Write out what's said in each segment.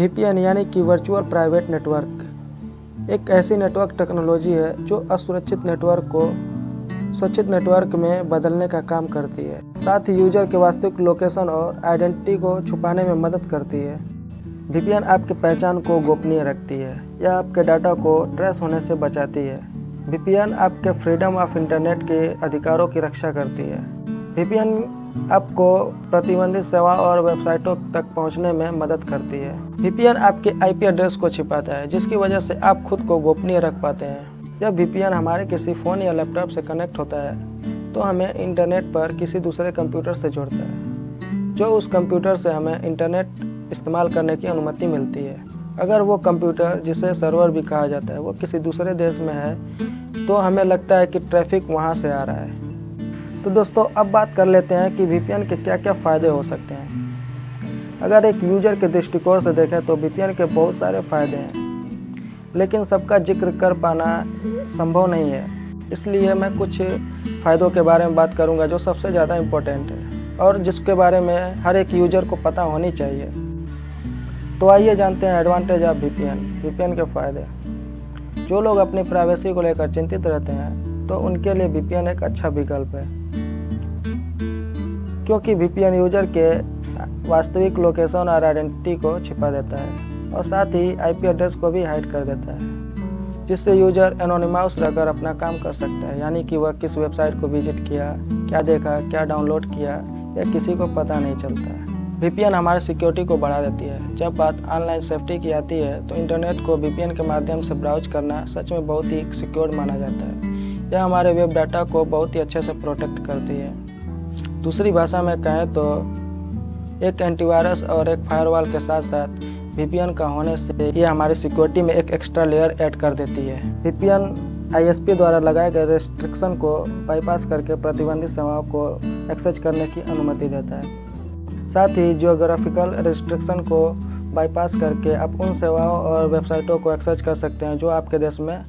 VPN यानी कि virtual private network एक ऐसी नेटवर्क टेक्नोलॉजी है जो असुरक्षित नेटवर्क को सुरक्षित नेटवर्क में बदलने का काम करती है। साथ ही यूजर के वास्तविक लोकेशन और आइडेंटिटी को छुपाने में मदद करती है। VPN आपकी पहचान को गोपनीय रखती है या आपके डाटा को ट्रेस होने से बचाती है। VPN आपके फ्रीडम ऑफ इंटरनेट के अधिकारों की रक्षा करती है। VPN आपको प्रतिबंधित सेवा और वेबसाइटों तक पहुंचने में मदद करती है। VPN आपके IP एड्रेस को छिपाता है, जिसकी वजह से आप खुद को गोपनीय रख पाते हैं। जब VPN हमारे किसी फ़ोन या लैपटॉप से कनेक्ट होता है तो हमें इंटरनेट पर किसी दूसरे कंप्यूटर से जोड़ता है, जो उस कंप्यूटर से हमें इंटरनेट इस्तेमाल करने की अनुमति मिलती है। अगर वो कंप्यूटर, जिसे सर्वर भी कहा जाता है, वो किसी दूसरे देश में है तो हमें लगता है कि ट्रैफिक वहाँ से आ रहा है। तो दोस्तों, अब बात कर लेते हैं कि VPN के क्या क्या फ़ायदे हो सकते हैं। अगर एक यूजर के दृष्टिकोण से देखें तो VPN के बहुत सारे फ़ायदे हैं, लेकिन सबका जिक्र कर पाना संभव नहीं है। इसलिए मैं कुछ फ़ायदों के बारे में बात करूंगा जो सबसे ज़्यादा इम्पोर्टेंट है और जिसके बारे में हर एक यूजर को पता होनी चाहिए। तो आइए जानते हैं एडवांटेज ऑफ VPN के फ़ायदे। जो लोग अपनी प्राइवेसी को लेकर चिंतित रहते हैं तो उनके लिए VPN एक अच्छा विकल्प है, क्योंकि VPN यूजर के वास्तविक लोकेशन और आइडेंटिटी को छिपा देता है और साथ ही IP एड्रेस को भी हाइड कर देता है, जिससे यूजर एनोनिमस रहकर अपना काम कर सकता है। यानी कि वह किस वेबसाइट को विजिट किया, क्या देखा, क्या डाउनलोड किया, यह किसी को पता नहीं चलता है। VPN हमारी सिक्योरिटी को बढ़ा देती है। जब बात ऑनलाइन सेफ्टी की आती है तो इंटरनेट को VPN के माध्यम से ब्राउज करना सच में बहुत ही सिक्योर माना जाता है। यह हमारे वेब डाटा को बहुत ही अच्छे से प्रोटेक्ट करती है। दूसरी भाषा में कहें तो एक एंटीवायरस और एक फायरवॉल के साथ साथ VPN का होने से यह हमारी सिक्योरिटी में एक एक्स्ट्रा लेयर ऐड कर देती है। VPN ISP द्वारा लगाए गए रेस्ट्रिक्शन को बाईपास करके प्रतिबंधित सेवाओं को एक्सेस करने की अनुमति देता है। साथ ही जियोग्राफिकल रेस्ट्रिक्शन को बाईपास करके आप उन सेवाओं और वेबसाइटों को एक्सेस कर सकते हैं जो आपके देश में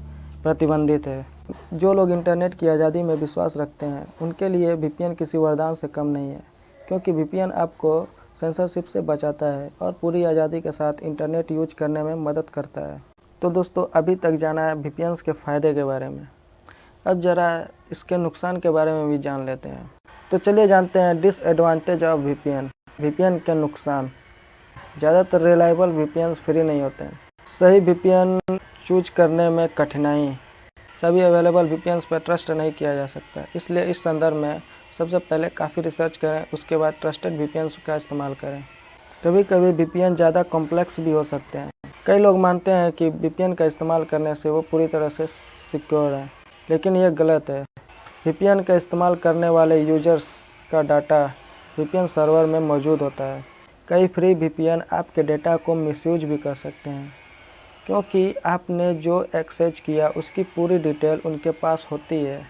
प्रतिबंधित है। जो लोग इंटरनेट की आज़ादी में विश्वास रखते हैं उनके लिए VPN किसी वरदान से कम नहीं है, क्योंकि VPN आपको सेंसरशिप से बचाता है और पूरी आज़ादी के साथ इंटरनेट यूज करने में मदद करता है। तो दोस्तों, अभी तक जाना है VPN के फ़ायदे के बारे में। अब ज़रा इसके नुकसान के बारे में भी जान लेते हैं। तो चलिए जानते हैं डिसएडवांटेज ऑफ VPN के नुकसान। ज़्यादातर रिलायबल VPN फ्री नहीं होते हैं। सही VPN चूज करने में कठिनाई। सभी अवेलेबल VPN पर ट्रस्ट नहीं किया जा सकता, इसलिए इस संदर्भ में सबसे पहले काफ़ी रिसर्च करें, उसके बाद ट्रस्टेड VPN का इस्तेमाल करें। कभी कभी VPN ज़्यादा कॉम्प्लेक्स भी हो सकते हैं। कई लोग मानते हैं कि VPN का इस्तेमाल करने से वो पूरी तरह से सिक्योर है, लेकिन यह गलत है। VPN का इस्तेमाल करने वाले यूजर्स का डाटा VPN सर्वर में मौजूद होता है। कई फ्री VPN आपके डेटा को मिसयूज भी कर सकते हैं, क्योंकि आपने जो एक्सेस किया उसकी पूरी डिटेल उनके पास होती है।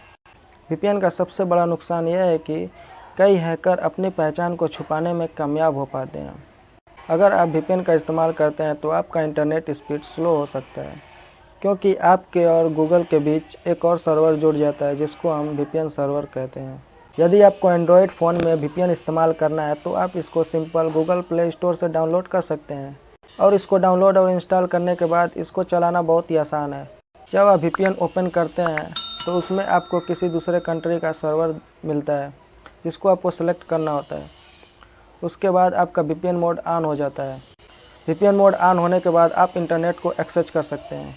VPN का सबसे बड़ा नुकसान यह है कि कई हैकर अपनी पहचान को छुपाने में कामयाब हो पाते हैं। अगर आप VPN का इस्तेमाल करते हैं तो आपका इंटरनेट स्पीड स्लो हो सकता है, क्योंकि आपके और गूगल के बीच एक और सर्वर जुड़ जाता है जिसको हम VPN सर्वर कहते हैं। यदि आपको एंड्रॉयड फ़ोन में VPN इस्तेमाल करना है तो आप इसको सिंपल गूगल प्ले स्टोर से डाउनलोड कर सकते हैं और इसको डाउनलोड और इंस्टॉल करने के बाद इसको चलाना बहुत ही आसान है। जब आप VPN ओपन करते हैं तो उसमें आपको किसी दूसरे कंट्री का सर्वर मिलता है जिसको आपको सेलेक्ट करना होता है। उसके बाद आपका VPN मोड ऑन हो जाता है। VPN मोड ऑन होने के बाद आप इंटरनेट को एक्सेस कर सकते हैं।